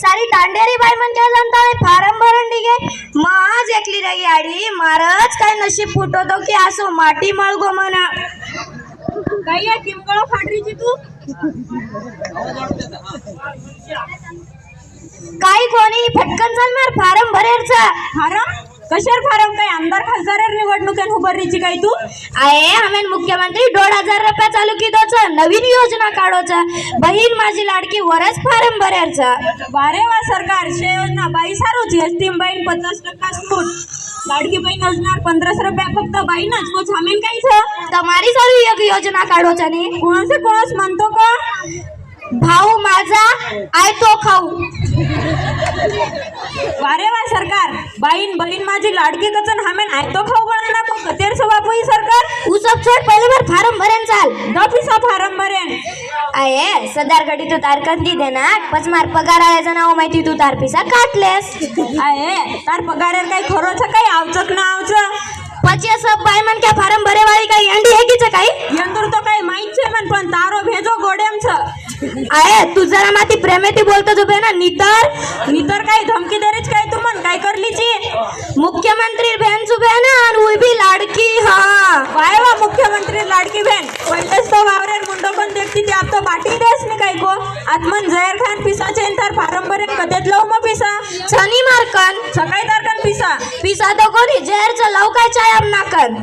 सारी दांडेरी बाई मन क्या जनता है फार्म भरून दिगे माज एकली रही आडी मारच काय नशीब फुटो तो की असो माटी मळगो मना काही आहे किमगळ फाटरीची तू काही कोणी फटकन चाल मार फार्म भरेरचा फारम कशार फारम काय आमदार खासदार निवडणुकान उभारीची काय तू आहे आम्ही मुख्यमंत्री 1,500 रुपया चालू किदोच नवीन योजना काढोचा बहीण माझी लाडकी वरच फार्म भरेरचा बारे वा सरकार शे योजना बाई सारूच एसटीम बाईन 50% सूट लाडकी बहीण योजनार 1500 रुपया फक्त बाईनच वो झामेन काय छ तुम्हारी सारी एक योजना काढोचा ने कोणाचे कोणास म्हणतो का भाऊ माझा आय तो खाऊ वारे वा सरकार बाईन बहीण माझी लाडकी कचन हमेन आय तो खाऊ बनना मग तेरसो बापू ही सरकार उसब छोड़ पहले बार फार्म भरेन चाल दफिसा फारम भरेन आये सदार गडी तू तारकन दी देना पच मार पगार आल्याचं नाव माहिती तू तार पिसा काटलेस आहे तार पगारेर काय खरोच काय आवचक ना आवच पचे सब बाय मन क्या फार्म भरे वाली काही अंडी है की काही यंदूर तो काय माहित छे मन पण तारो भेजो गोडेम छ आये तू जरा माती प्रेमेती बोलतो जो बे ना नितर काय धमकी देरेच काय तू मन काय करलीची मुख्यमंत्री बहन सुबे ना आणि वो भी लाडकी हाँ वाय वा मुख्यमंत्री लाडकी बहन पहिलेच तो वावरेर मुंडो पण देखती ते आप तो बाटी देस नि काय को आत्मन जहर खान पिसा चेन तार फार्म भरेन कदेत लव म पिसा छनी मारकन सकाळी तारकन पिसा तो कोणी जहर चलाव काय चाय am नाकन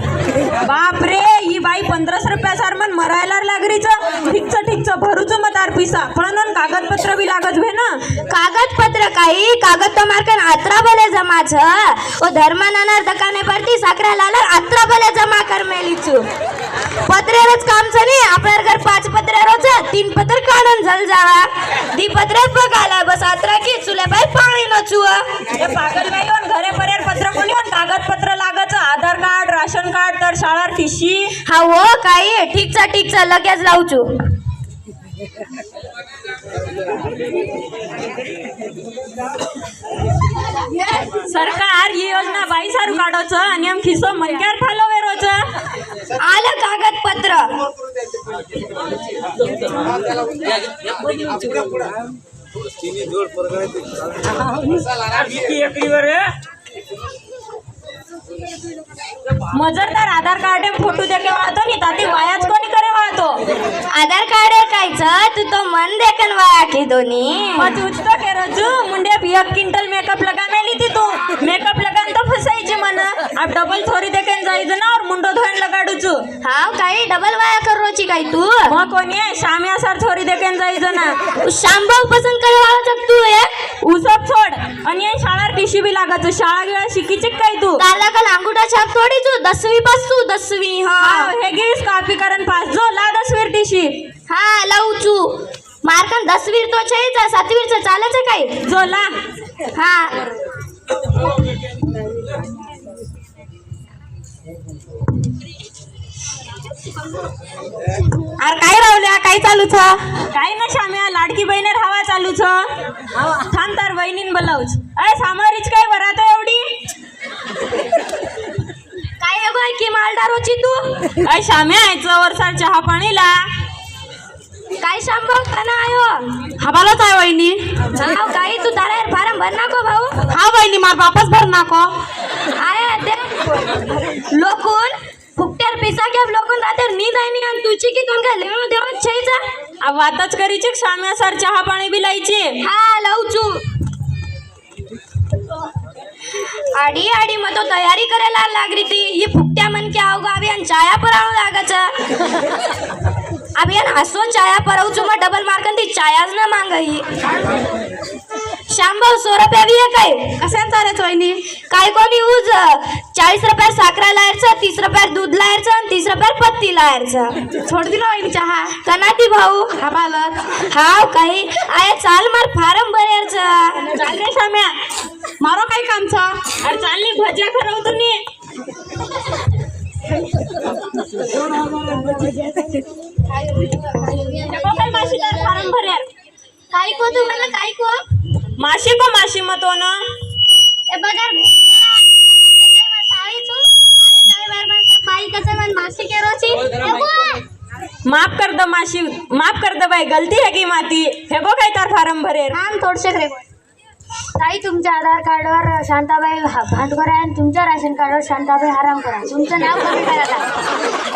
बाप रे ही बाई 1500 रुपया सार मन मरायला लागरीच ठीकच भरूच मत तार पिसा पण कागदपत्र भी लागत भे ना कागदपत्र काही कागद तो मारकन आत्रा भले जमा छ ओ धर्मानानार दकाने परती साकरा लाला आत्रा भले जमा कर मेलीचू पत्रेरच काम छ नी आपल्यार घर 5 पत्रेरोच 3 पत्र काढून झल जावा दी पत्रे बघाला बस आत्रा की चुले बाई पाणी नचू हे पागल बाई ओन घरे परेर पत्र कोणी ओन कागदपत्र लागत आधार कार्ड राशन कार्ड तर शाळार फीशी हा हो काही ठीकच लगेच लावचू सरकार ही योजना बाई सारू काढोच आणि आम खिसो मनक्यार ठालो वेरोच आलं कागदपत्र मजरदार आधार कार्ड फोटो देके वाळतो नी ताती वायाच कोणी करे वाळतो आधार कार्ड कायच तू तो मन देखन वाया की दोनी मत उचतो के रजू मुंडे 1 क्विंटल मेकअप लगा मेली ती तू मेकअप लगान तो फसायची मन अब डबल थोड़ी देकेन जाईज ना और मुंडो धोन लगाडूचू हाव काही डबल वाया करोची काय तू मग कोणी आहे शाम्या सर थोड़ी देकेन जाईज ना शांभाव पसंत करे वाला तू ये उसब छोड आणि ये शाळार टीशी भी लागत शाळा गिळा शिकीचे काय तू काला काल अंगूठा छाप थोडी तू 10वी पास तू 10वी हां हे गिस कॉपी करन पास जो ला 10वीर टीशी हां लावचू मार्कन 10वीर तो छेचा 7वीर च चालच काय जो ला हां अरे काय रावल्या काय चालू छ काय ना शाम्या लाडकी बहिणीर हवा चालू छ थांब तार बहिणीन बोलावच अय सामारीच काय बरात एवढी काय है बाई की मालदारोची तू अय शाम्या आयचं वर्षार चहा पाणीला काय शांभाव खाना आयो हवालाच आहे वहिनी हाव काही तू ताळेर फार्म भर नाको भाऊ हा वहिनी मार वापस भर नाको आया ते लोकून फुकट्यार पैसा क्या लोकून राहते नींद आहे नी आणि तुची की कोण काय लेव देव छेचा अब वातच करीचे शाम्या सर चहा पाणी बी लायची हा लावचू आडी आडी मग तो तयारी करायला लागरी ती ही फुकट्या मन के आओ गावी आणि चाया पराव लागाचा अभियान हसो चाया परवचू मग डबल मार्कन ती चायाच ना मांगई शांभाव 100 रुपया भी है काय कशान चालत वहिनी काय कोणी यूज 40 रुपया साखरा लायरचं 30 रुपया दूध लायरचं आणि 30 रुपया पत्ती लायरचं छोड दिला वहिनी चहा कनाती भाऊ हा बालक हाव काही आय चाल मार फार्म भरायचं चालले शाम्या मारो काय काम छ अरे चालली भज्या खरव तुम्ही काय माशी तर फार्म भरेर काय को तू मला काय को माशी को माशी मतो ना ए बगर साई छु काय बार माणसा बाई कसं मन मासी के रोची माफ कर दो माशी माफ कर दो भाई गलती है की माती हे गो काय तार फार्म भरेर हम थोडसे रे ताई तुमच्या आधार कार्डवर शांताबाई भांडकर आहे आणि तुमच्या राशन कार्डवर शांताबाई हरामकर आहे. तुमचं नाव कमी करा ताई.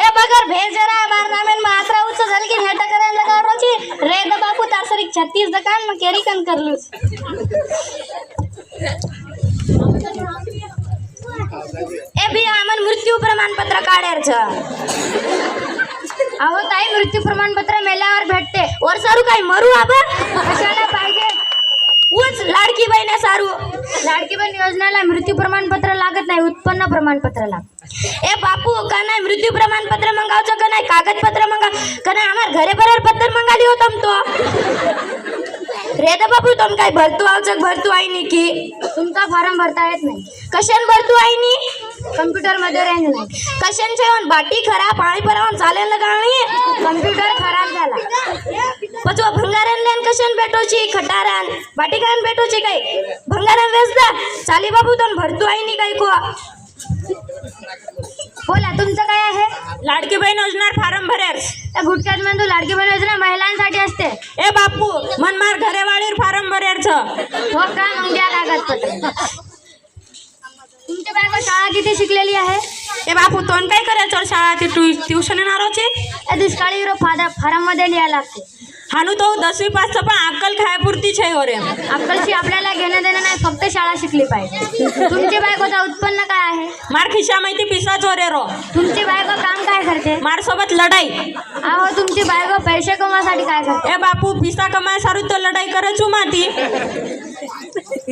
ए बगर भेज जरा बारनामेन में आत्रा उच्च झाली की हेटा करायला काढोची रे द बापू तारसरी 36 दकान मग केरी कन करलूस. ए बी आमन मृत्यू प्रमाणपत्र काढायचं. अहो ताई मृत्यू प्रमाणपत्र मेल्यावर भेटते. वर सारू काय मरू आबा कशाला पाहिजे. उच लाडकी बहीण आहे सारू. लाडकी बहीण योजनेला मृत्यू प्रमाणपत्र लागत नाही, उत्पन्न प्रमाणपत्र लागत. ए बापू का नाही मृत्यू प्रमाणपत्र मंगावचं का नाही कागदपत्र मंगा का नाही आम्हाला घरे बरोबर पत्र मंगाली होतं तो रे द बापू तुम काय भरतू आवचक भरतू आई नी की तुमचा फॉर्म भरता येत नाही. कशान भरतू आई नी कम्प्युटर मध्ये रेंज नाही. कशान जेवण बाटी खराब पाणी परवून चालेल गाणी कम्प्युटर खराब झाला. पचवा भंगारान लेन कशान भेटोची खटारान बाटी खान भेटोची काय भंगारान वेचदा चाली बापू तुम भरतू आई नी काय को. बोला तुमचं काय आहे. लाडकी बहीण योजना फारम भरेल. त्या गुटख्यात म्हणतो लाडकी बहीण योजना महिलांसाठी असते. ए बापू मनमार घरेवाळीर फारम भरेलचं. हो का मग द्या कागदपत्र. तुमच्या बायको शाळा किती शिकलेली आहे. ए बापू तोंड काय करायचं शाळा ते ट्युशन येणार होते. त्या दुष्काळी फार्म मध्ये लिहायला लागते. हानू तो 10वी पासचं पण अक्कल खायपुरतीच आहे रे. अक्कलशी आपल्याला घेणं देणं नाही, फक्त शाळा शिकली पाहिजे. तुमची बायकोचा उत्पन्न काय आहे. मार खिशा माहिती पिसा चोरे रो. तुमची बायको काम काय करते. मार सोबत लढाई. अहो तुमची बायको पैसे कमवासाठी काय करते. ए बापू पिसा कमाय सारू तो लढाई करचू माती.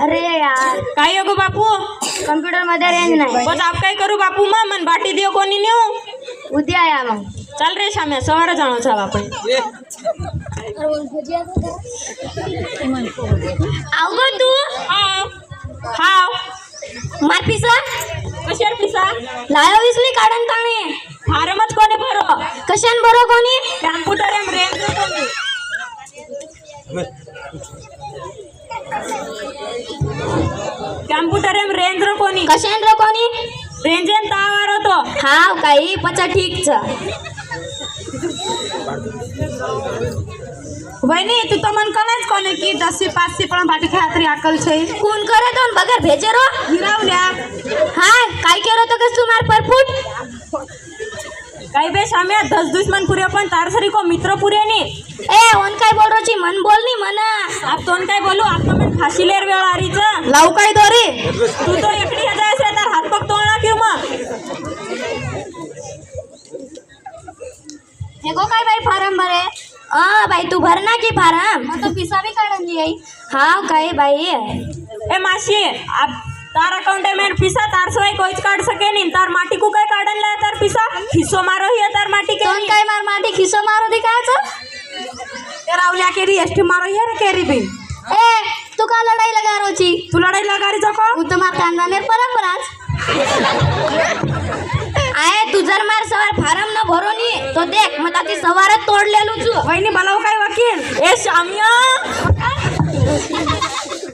अरे यार काय गो बापू कम्प्युटर मध्ये रेंज नाही. बस आप काय करू बापू मन बाटी देऊ कोणी नेऊ. उद्या या मग. चाल रे शाम्या सवार जाणो छा बापू. अवघ तू हाव मार पिसा कशार पिसा लायो विसली काढून ताणे फारमच कोणी भरो. कशान बरो कोणी कॅम्प्युटर एम रेंज कोणी कॅम्प्युटर एम रेंज रो कोणी कशान रो कोणी रेंज एन तावार होतो. हाव काही पचा ठीकच. वहिनी तू तो मन कनेच कोणी की 10वी पासची पण बाटी खात्री अक्कल छे. कोण करे दोन बगर भेजे रो हिरावल्या हाय काय केरो तो कस तुम्हार परफुट काही बे शाम्या 10 दुश्मन पुरे पण तारसरी को मित्र पुरे नी. ए ओन काय बोलरोची मन बोलनी मना. आप तोन काय बोलू आप मन फाशी लेर वेळ आरीचं लाव काय दोरी तू तो एकडी जायचे तर हात पग तोडला की मग. हे गो काय बाई फारम भरे. बाई तू भरना की फारम तो पिसा भी काढून ली. हाव काय बाई. ए माशी आप तार अकाउंट में पिसा तार सवाई कोईच काढ सके नहीं. तार माटी को काय काढन लाय तार पिसा खिस्सो मारो ही तार माटी के कोण काय मार माटी खिसो मारो दिखायचं. ते रावल्या केरी एष्टी मारो ही रे केरी बी. ए तू का लढाई लगा रोची तू लढाई लगारी जको तू तो मार कांदानेर परंपराच आहे. तू जर मार सवार फारम न भरोनी तो देख मग ती सवारच तोडलेलो तू. वहिनी बोलाव काय वकील. ए शामिया